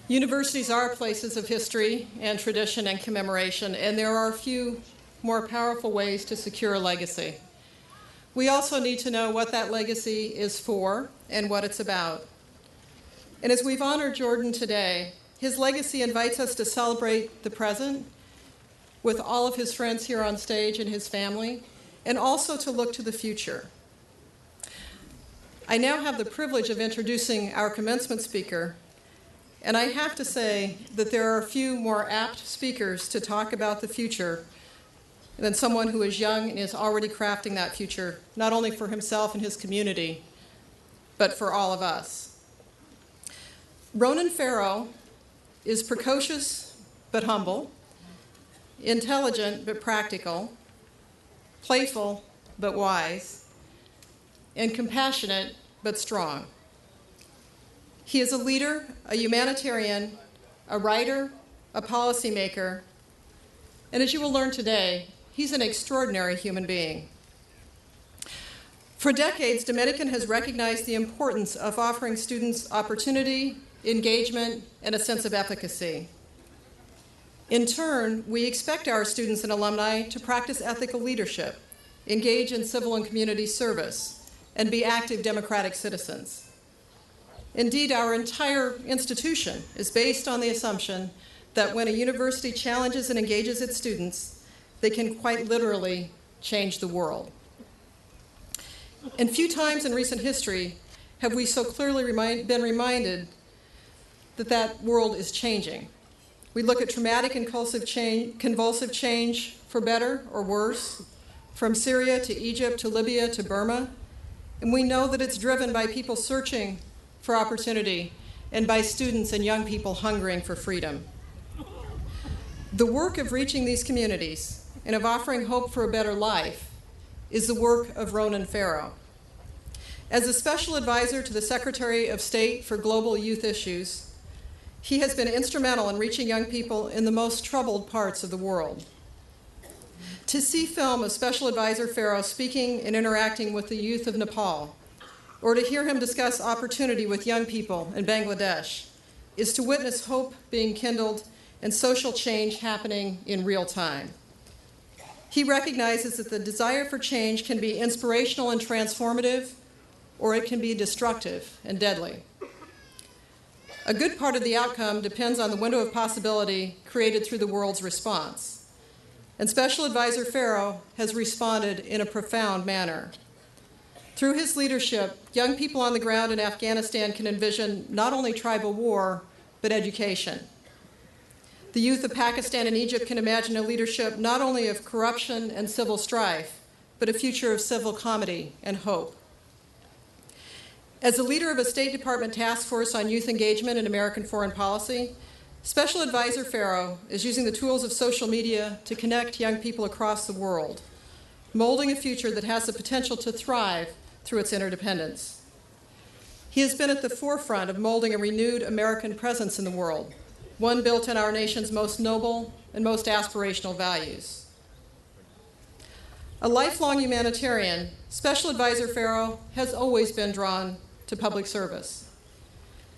Universities are places of history and tradition and commemoration, and there are a few more powerful ways to secure a legacy. We also need to know what that legacy is for and what it's about. And as we've honored Jordan today, his legacy invites us to celebrate the present with all of his friends here on stage and his family, and also to look to the future. I now have the privilege of introducing our commencement speaker, and I have to say that there are a few more apt speakers to talk about the future than someone who is young and is already crafting that future, not only for himself and his community, but for all of us. Ronan Farrow is precocious but humble, intelligent but practical, playful but wise, and compassionate but strong. He is a leader, a humanitarian, a writer, a policymaker, and as you will learn today, he's an extraordinary human being. For decades, Dominican has recognized the importance of offering students opportunity, engagement, and a sense of efficacy. In turn, we expect our students and alumni to practice ethical leadership, engage in civil and community service, and be active democratic citizens. Indeed, our entire institution is based on the assumption that when a university challenges and engages its students, they can quite literally change the world. And few times in recent history have we so clearly been reminded that that world is changing. We look at traumatic and convulsive change for better or worse, from Syria to Egypt to Libya to Burma, and we know that it's driven by people searching for opportunity and by students and young people hungering for freedom. The work of reaching these communities and of offering hope for a better life is the work of Ronan Farrow. As a special advisor to the Secretary of State for Global Youth Issues, he has been instrumental in reaching young people in the most troubled parts of the world. To see film of Special Advisor Farrow speaking and interacting with the youth of Nepal, or to hear him discuss opportunity with young people in Bangladesh, is to witness hope being kindled and social change happening in real time. He recognizes that the desire for change can be inspirational and transformative, or it can be destructive and deadly. A good part of the outcome depends on the window of possibility created through the world's response. And Special Advisor Farrow has responded in a profound manner. Through his leadership, young people on the ground in Afghanistan can envision not only tribal war, but education. The youth of Pakistan and Egypt can imagine a leadership not only of corruption and civil strife, but a future of civil comity and hope. As a leader of a State Department task force on youth engagement in American foreign policy, Special Advisor Farrow is using the tools of social media to connect young people across the world, molding a future that has the potential to thrive through its interdependence. He has been at the forefront of molding a renewed American presence in the world, one built on our nation's most noble and most aspirational values. A lifelong humanitarian, Special Advisor Farrow has always been drawn to public service.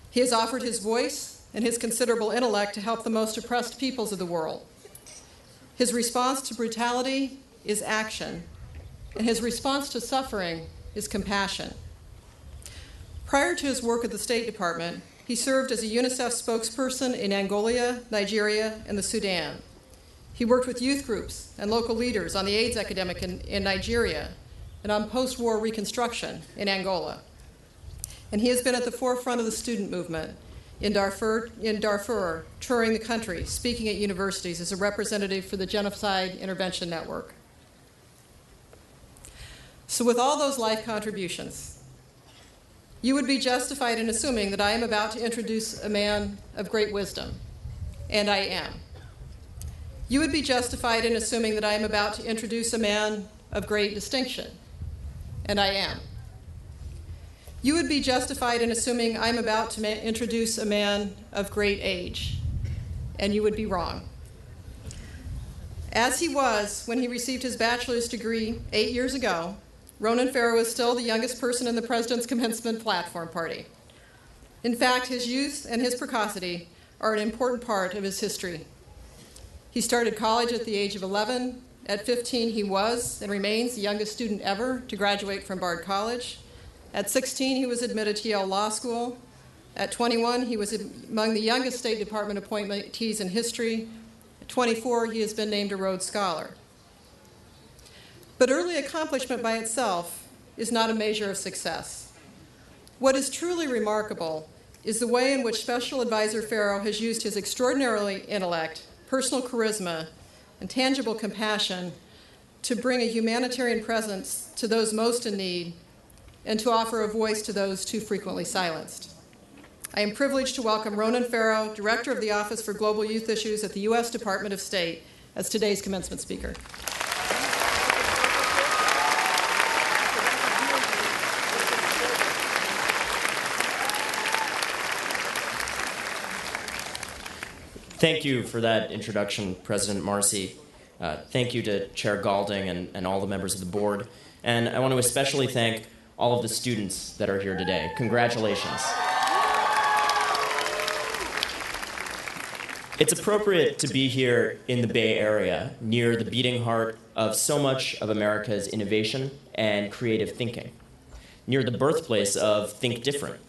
He has offered his voice and his considerable intellect to help the most oppressed peoples of the world. His response to brutality is action, and his response to suffering is compassion. Prior to his work at the State Department, he served as a UNICEF spokesperson in Angola, Nigeria, and the Sudan. He worked with youth groups and local leaders on the AIDS epidemic in Nigeria and on post-war reconstruction in Angola. And he has been at the forefront of the student movement in Darfur, touring the country, speaking at universities as a representative for the Genocide Intervention Network. So with all those life contributions, you would be justified in assuming that I am about to introduce a man of great wisdom, and I am. You would be justified in assuming that I am about to introduce a man of great distinction, and I am. You would be justified in assuming I'm about to introduce a man of great age, and you would be wrong. As he was when he received his bachelor's degree 8 years ago, Ronan Farrow is still the youngest person in the President's Commencement platform party. In fact, his youth and his precocity are an important part of his history. He started college at the age of 11. At 15, he was and remains the youngest student ever to graduate from Bard College. At 16, he was admitted to Yale Law School. At 21, he was among the youngest State Department appointees in history. At 24, he has been named a Rhodes Scholar. But early accomplishment by itself is not a measure of success. What is truly remarkable is the way in which Special Advisor Farrow has used his extraordinary intellect, personal charisma, and tangible compassion to bring a humanitarian presence to those most in need and to offer a voice to those too frequently silenced. I am privileged to welcome Ronan Farrow, Director of the Office for Global Youth Issues at the U.S. Department of State, as today's commencement speaker. Thank you for that introduction, President Marcy. Thank you to Chair Galding and all the members of the board. And I want to especially thank all of the students that are here today. Congratulations. It's appropriate to be here in the Bay Area, near the beating heart of so much of America's innovation and creative thinking, near the birthplace of Think Different.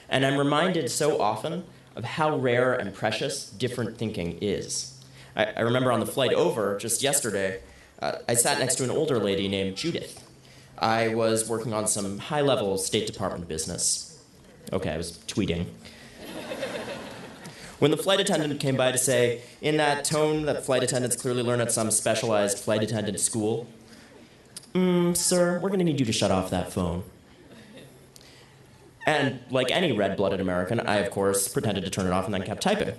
And I'm reminded so often of how rare and precious different thinking is. I remember on the flight over, just yesterday, I sat next to an older lady named Judith. I was working on some high-level State Department business. Okay, I was tweeting. When the flight attendant came by to say, in that tone that flight attendants clearly learn at some specialized flight attendant school, sir, we're going to need you to shut off that phone. And like any red-blooded American, I, of course, pretended to turn it off and then kept typing.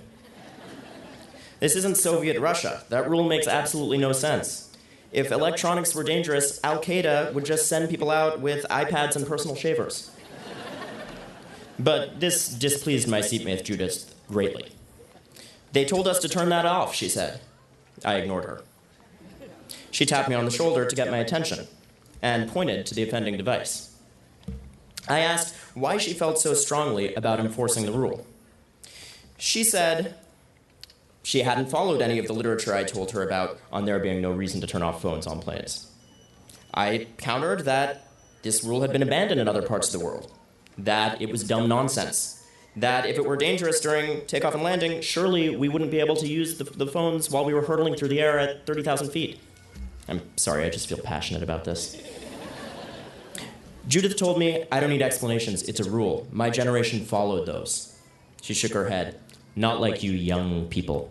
This isn't Soviet Russia. That rule makes absolutely no sense. If electronics were dangerous, Al-Qaeda would just send people out with iPads and personal shavers. But this displeased my seatmate Judith greatly. They told us to turn that off, she said. I ignored her. She tapped me on the shoulder to get my attention and pointed to the offending device. I asked why she felt so strongly about enforcing the rule. She said she hadn't followed any of the literature I told her about on there being no reason to turn off phones on planes. I countered that this rule had been abandoned in other parts of the world, that it was dumb nonsense, that if it were dangerous during takeoff and landing, surely we wouldn't be able to use the phones while we were hurtling through the air at 30,000 feet. I'm sorry, I just feel passionate about this. Judith told me, I don't need explanations, it's a rule. My generation followed those. She shook her head. Not like you young people.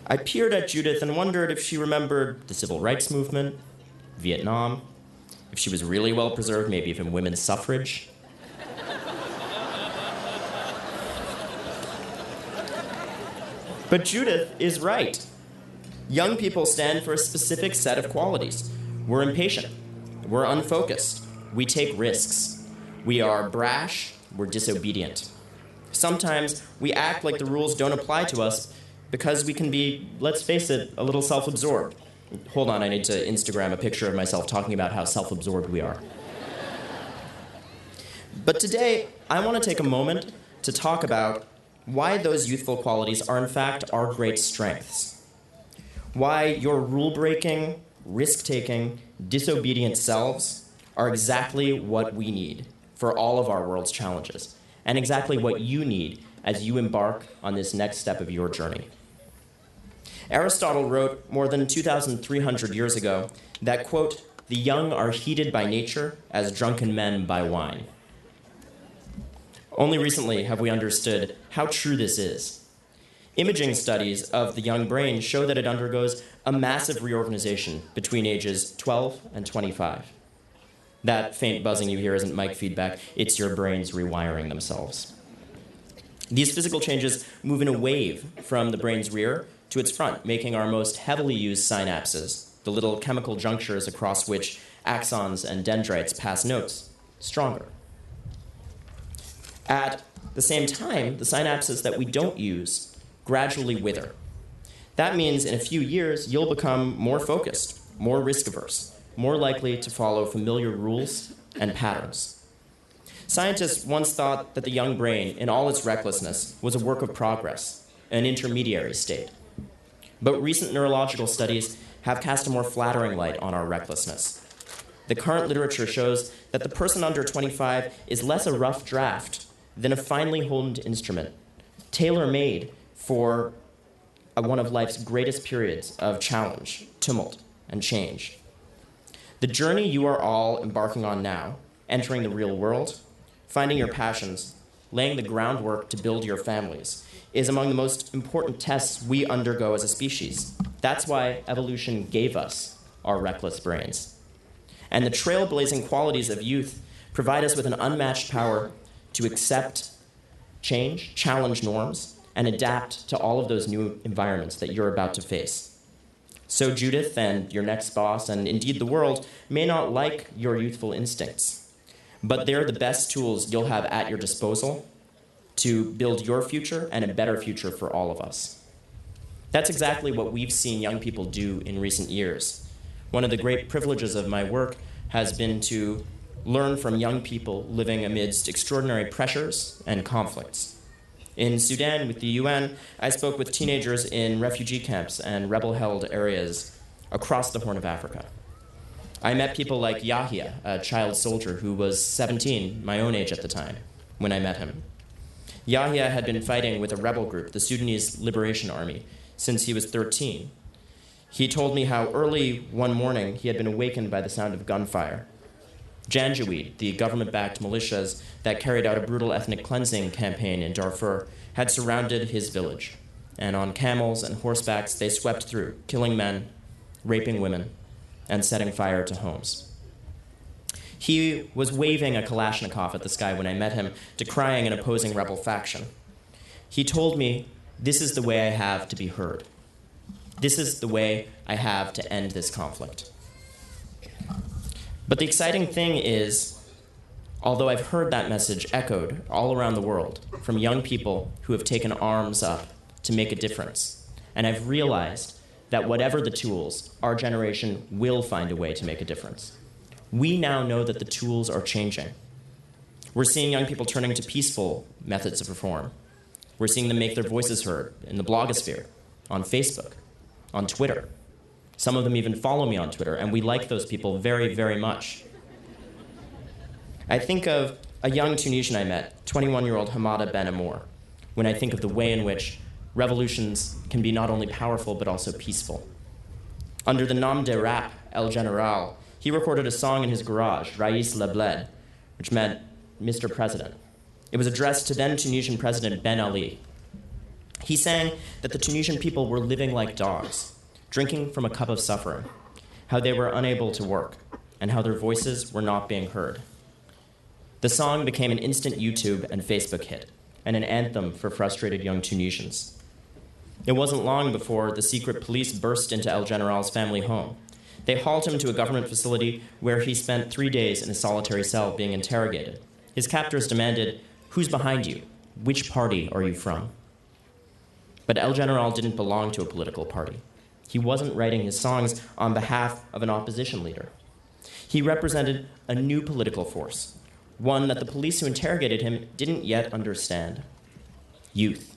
I peered at Judith and wondered if she remembered the civil rights movement, Vietnam, if she was really well preserved, maybe even women's suffrage. But Judith is right. Young people stand for a specific set of qualities. We're impatient. We're unfocused. We take risks. We are brash. We're disobedient. Sometimes we act like the rules don't apply to us because we can be, let's face it, a little self-absorbed. Hold on, I need to Instagram a picture of myself talking about how self-absorbed we are. But today, I want to take a moment to talk about why those youthful qualities are in fact our great strengths. Why your rule-breaking, risk-taking, disobedient selves are exactly what we need for all of our world's challenges, and exactly what you need as you embark on this next step of your journey. Aristotle wrote more than 2,300 years ago that, quote, "The young are heated by nature as drunken men by wine." Only recently have we understood how true this is. Imaging studies of the young brain show that it undergoes a massive reorganization between ages 12 and 25. That faint buzzing you hear isn't mic feedback, it's your brains rewiring themselves. These physical changes move in a wave from the brain's rear to its front, making our most heavily used synapses, the little chemical junctures across which axons and dendrites pass notes, stronger. At the same time, the synapses that we don't use gradually wither. That means in a few years, you'll become more focused, more risk-averse, more likely to follow familiar rules and patterns. Scientists once thought that the young brain, in all its recklessness, was a work of progress, an intermediary state. But recent neurological studies have cast a more flattering light on our recklessness. The current literature shows that the person under 25 is less a rough draft than a finely honed instrument, tailor-made for one of life's greatest periods of challenge, tumult, and change. The journey you are all embarking on now, entering the real world, finding your passions, laying the groundwork to build your families, is among the most important tests we undergo as a species. That's why evolution gave us our reckless brains. And the trailblazing qualities of youth provide us with an unmatched power to accept change, challenge norms, and adapt to all of those new environments that you're about to face. So Judith and your next boss, and indeed the world, may not like your youthful instincts, but they're the best tools you'll have at your disposal to build your future and a better future for all of us. That's exactly what we've seen young people do in recent years. One of the great privileges of my work has been to learn from young people living amidst extraordinary pressures and conflicts. In Sudan, with the UN, I spoke with teenagers in refugee camps and rebel-held areas across the Horn of Africa. I met people like Yahya, a child soldier who was 17, my own age at the time, when I met him. Yahya had been fighting with a rebel group, the Sudanese Liberation Army, since he was 13. He told me how early one morning he had been awakened by the sound of gunfire. Janjaweed, the government-backed militias that carried out a brutal ethnic cleansing campaign in Darfur, had surrounded his village. And on camels and horsebacks, they swept through, killing men, raping women, and setting fire to homes. He was waving a Kalashnikov at the sky when I met him, decrying an opposing rebel faction. He told me, "This is the way I have to be heard. This is the way I have to end this conflict." But the exciting thing is, although I've heard that message echoed all around the world from young people who have taken arms up to make a difference, and I've realized that whatever the tools, our generation will find a way to make a difference. We now know that the tools are changing. We're seeing young people turning to peaceful methods of reform. We're seeing them make their voices heard in the blogosphere, on Facebook, on Twitter. Some of them even follow me on Twitter, and we like those people very, very much. I think of a young Tunisian I met, 21-year-old Hamada Ben Amour, when I think of the way in which revolutions can be not only powerful but also peaceful. Under the nom de rap El General, he recorded a song in his garage, Rais Le Bled, which meant Mr. President. It was addressed to then Tunisian President Ben Ali. He sang that the Tunisian people were living like dogs, drinking from a cup of suffering, how they were unable to work, and how their voices were not being heard. The song became an instant YouTube and Facebook hit, and an anthem for frustrated young Tunisians. It wasn't long before the secret police burst into El General's family home. They hauled him to a government facility where he spent 3 days in a solitary cell being interrogated. His captors demanded, "Who's behind you? Which party are you from?" But El General didn't belong to a political party. He wasn't writing his songs on behalf of an opposition leader. He represented a new political force, one that the police who interrogated him didn't yet understand: youth.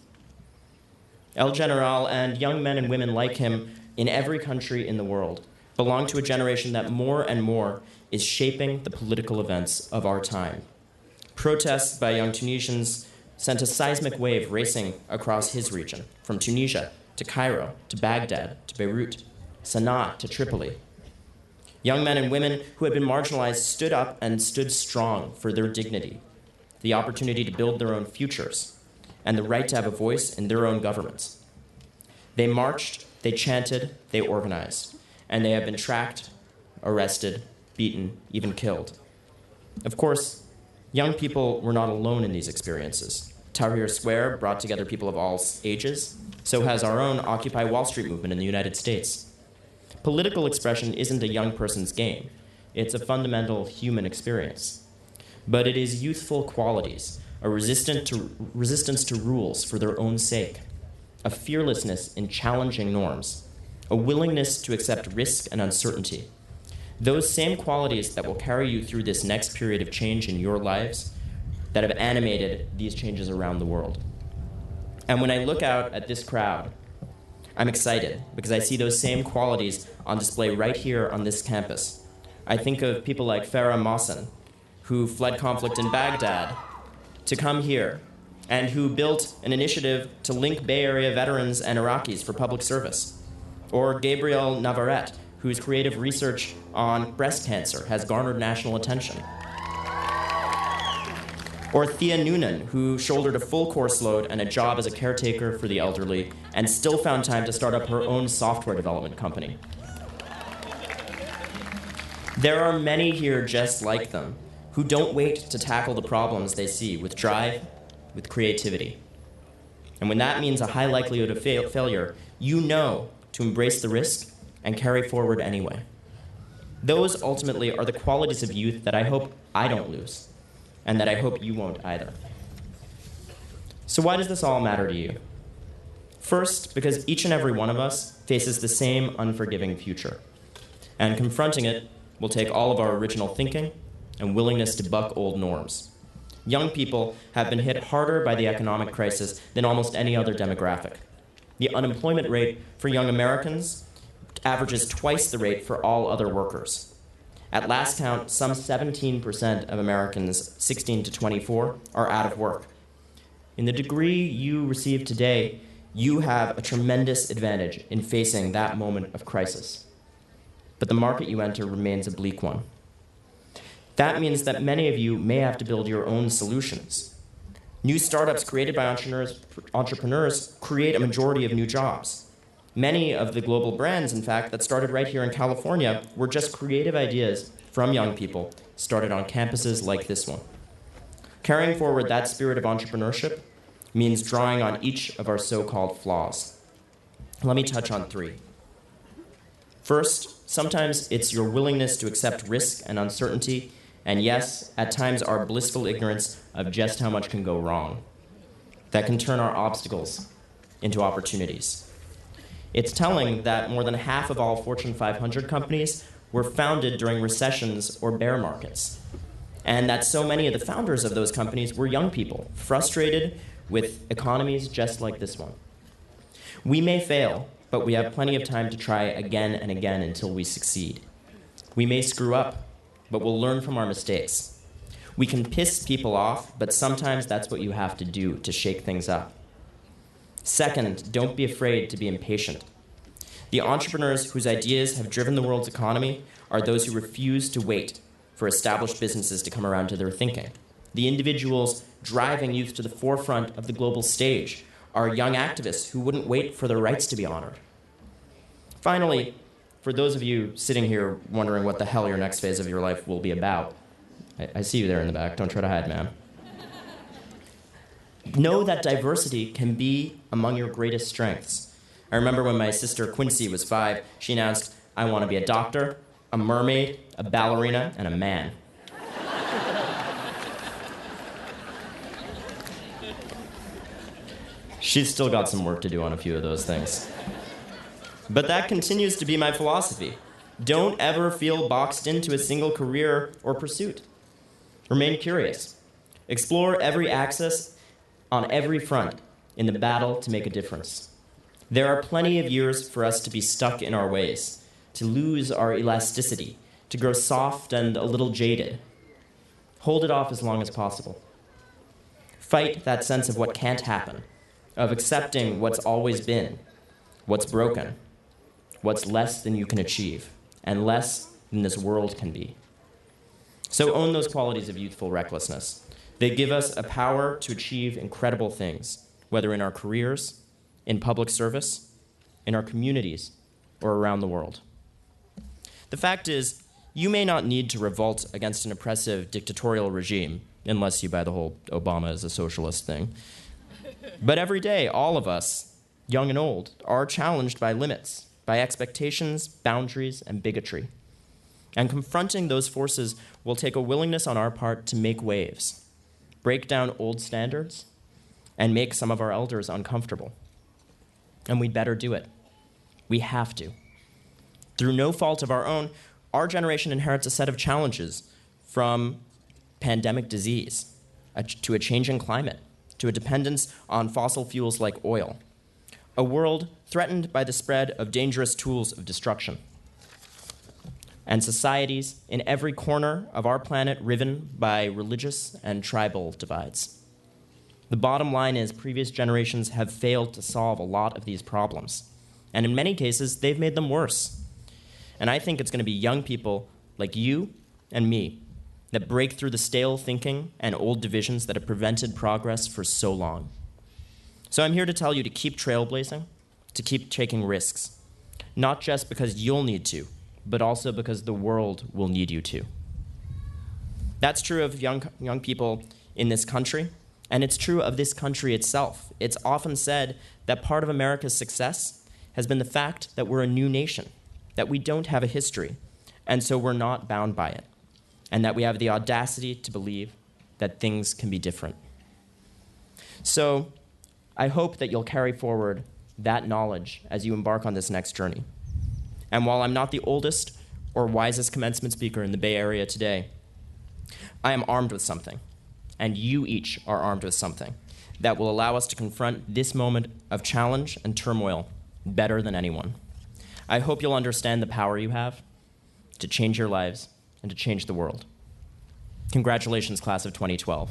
El General and young men and women like him in every country in the world belong to a generation that more and more is shaping the political events of our time. Protests by young Tunisians sent a seismic wave racing across his region, from Tunisia to Cairo to Baghdad to Beirut, Sana'a to Tripoli. Young men and women who had been marginalized stood up and stood strong for their dignity, the opportunity to build their own futures, and the right to have a voice in their own governments. They marched, they chanted, they organized, and they have been tracked, arrested, beaten, even killed. Of course, young people were not alone in these experiences. Tahrir Square brought together people of all ages. So has our own Occupy Wall Street movement in the United States. Political expression isn't a young person's game. It's a fundamental human experience. But it is youthful qualities, a resistance to rules for their own sake, a fearlessness in challenging norms, a willingness to accept risk and uncertainty. Those same qualities that will carry you through this next period of change in your lives that have animated these changes around the world. And when I look out at this crowd, I'm excited because I see those same qualities on display right here on this campus. I think of people like Farah Mohsen, who fled conflict in Baghdad to come here, and who built an initiative to link Bay Area veterans and Iraqis for public service. Or Gabriel Navarrete, whose creative research on breast cancer has garnered national attention. Or Thea Noonan, who shouldered a full course load and a job as a caretaker for the elderly and still found time to start up her own software development company. There are many here just like them who don't wait to tackle the problems they see with drive, with creativity. And when that means a high likelihood of failure, you know to embrace the risk and carry forward anyway. Those ultimately are the qualities of youth that I hope I don't lose, and that I hope you won't either. So why does this all matter to you? First, because each and every one of us faces the same unforgiving future, and confronting it will take all of our original thinking and willingness to buck old norms. Young people have been hit harder by the economic crisis than almost any other demographic. The unemployment rate for young Americans averages twice the rate for all other workers. At last count, some 17% of Americans 16 to 24 are out of work. In the degree you receive today, you have a tremendous advantage in facing that moment of crisis. But the market you enter remains a bleak one. That means that many of you may have to build your own solutions. New startups created by entrepreneurs create a majority of new jobs. Many of the global brands, in fact, that started right here in California were just creative ideas from young people started on campuses like this one. Carrying forward that spirit of entrepreneurship means drawing on each of our so-called flaws. Let me touch on three. First, sometimes it's your willingness to accept risk and uncertainty, and yes, at times our blissful ignorance of just how much can go wrong. That can turn our obstacles into opportunities. It's telling that more than half of all Fortune 500 companies were founded during recessions or bear markets, and that so many of the founders of those companies were young people, frustrated with economies just like this one. We may fail, but we have plenty of time to try again and again until we succeed. We may screw up, but we'll learn from our mistakes. We can piss people off, but sometimes that's what you have to do to shake things up. Second, don't be afraid to be impatient. The entrepreneurs whose ideas have driven the world's economy are those who refuse to wait for established businesses to come around to their thinking. The individuals driving youth to the forefront of the global stage are young activists who wouldn't wait for their rights to be honored. Finally, for those of you sitting here wondering what the hell your next phase of your life will be about, I see you there in the back. Don't try to hide, ma'am. Know that diversity can be among your greatest strengths. I remember when my sister Quincy was 5, she announced, "I want to be a doctor, a mermaid, a ballerina, and a man." She's still got some work to do on a few of those things. But that continues to be my philosophy. Don't ever feel boxed into a single career or pursuit. Remain curious. Explore every axis on every front in the battle to make a difference. There are plenty of years for us to be stuck in our ways, to lose our elasticity, to grow soft and a little jaded. Hold it off as long as possible. Fight that sense of what can't happen, of accepting what's always been, what's broken, what's less than you can achieve, and less than this world can be. So own those qualities of youthful recklessness. They give us a power to achieve incredible things, whether in our careers, in public service, in our communities, or around the world. The fact is, you may not need to revolt against an oppressive dictatorial regime, unless you buy the whole Obama is a socialist thing. But every day, all of us, young and old, are challenged by limits, by expectations, boundaries, and bigotry. And confronting those forces will take a willingness on our part to make waves, break down old standards, and make some of our elders uncomfortable. And we'd better do it. We have to. Through no fault of our own, our generation inherits a set of challenges, from pandemic disease to a changing climate, to a dependence on fossil fuels like oil, a world threatened by the spread of dangerous tools of destruction, and societies in every corner of our planet riven by religious and tribal divides. The bottom line is previous generations have failed to solve a lot of these problems, and in many cases, they've made them worse. And I think it's going to be young people like you and me that break through the stale thinking and old divisions that have prevented progress for so long. So I'm here to tell you to keep trailblazing, to keep taking risks, not just because you'll need to, but also because the world will need you to. That's true of young people in this country, and it's true of this country itself. It's often said that part of America's success has been the fact that we're a new nation, that we don't have a history, and so we're not bound by it, and that we have the audacity to believe that things can be different. So I hope that you'll carry forward that knowledge as you embark on this next journey. And while I'm not the oldest or wisest commencement speaker in the Bay Area today, I am armed with something, and you each are armed with something that will allow us to confront this moment of challenge and turmoil better than anyone. I hope you'll understand the power you have to change your lives and to change the world. Congratulations, class of 2012.